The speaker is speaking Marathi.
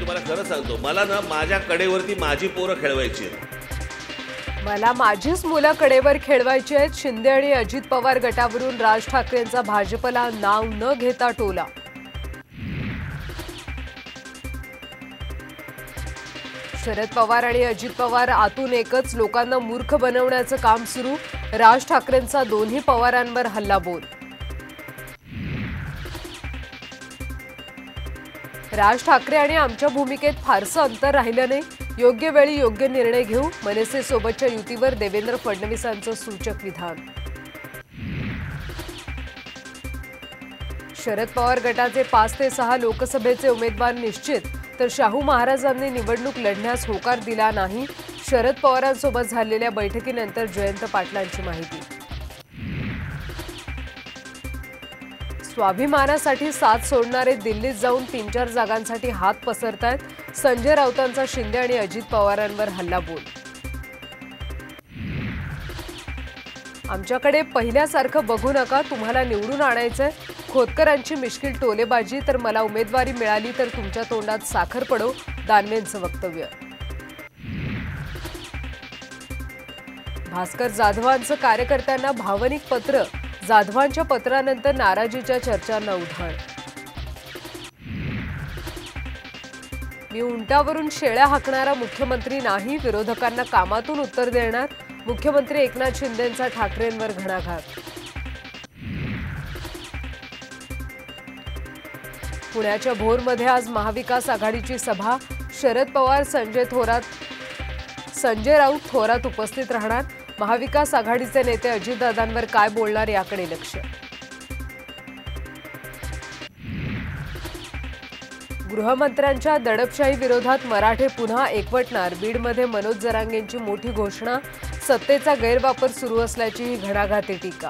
तुम्हाला खरं सांगतो, मला ना माझ्या कडेवरती माझी पोरं खेळवायची आहेत. मला माझीच मुलं कडेवर खेळवायची आहेत. शिंदे आणि अजित पवार गटावरून राज ठाकरेंचा भाजपला नाव न घेता टोला. शरद पवार आणि अजित पवार आतून एकच, लोकांना मूर्ख बनवण्याचं काम सुरू. राज ठाकरेंचा दोन्ही पवारांवर हल्लाबोल. राज ठाकरे आणि आमच्या भूमिकेत फारसं अंतर राहिलं नाही. योग्य वेळी योग्य निर्णय घेऊ. मनसे सोबतच्या युतीवर देवेंद्र फडणवीसांचं सूचक विधान. शरद पवार गटाचे 5 ते 6 लोकसभेचे उमेदवार निश्चित, तर शाहू महाराजांनी निवडणूक लढण्यास होकार दिला नाही. शरद पवारांसोबत झालेल्या बैठकीनंतर जयंत पाटलांची माहिती. स्वाभिमानासाठी साथ सोडणारे दिल्लीत जाऊन 3-4 जागांसाठी हात पसरतायत. संजय राऊतांचा शिंदे आणि अजित पवारांवर हल्लाबोल. आमच्याकडे पहिल्यासारखं बघू नका, तुम्हाला निवडून आणायचंय. खोतकरांची मिश्किल टोलेबाजी. तर मला उमेदवारी मिळाली तर तुमच्या तोंडात साखर पडो, दानवेंचं वक्तव्य. भास्कर जाधवांचं कार्यकर्त्यांना भावनिक पत्र. जाधवांच्या पत्रानंतर नाराजीच्या चर्चांना उधाण. मी उंटावरून शेळ्या हाकणारा मुख्यमंत्री नाही, विरोधकांना कामातून उत्तर देणार. मुख्यमंत्री एकनाथ शिंदेंचा ठाकरेंवर घणाघात. पुण्याच्या भोरमध्ये आज महाविकास आघाडीची सभा. शरद पवार, संजय राऊत थोरात उपस्थित राहणार. महाविकास आघाडीचे नेते अजितदादांवर काय बोलणार याकडे लक्ष. गृहमंत्र्यांच्या दडपशाही विरोधात मराठे पुन्हा एकवटणार. बीडमध्ये मनोज जरांगेंची मोठी घोषणा. सत्तेचा गैरवापर सुरू असल्याची ही घणाघाती टीका.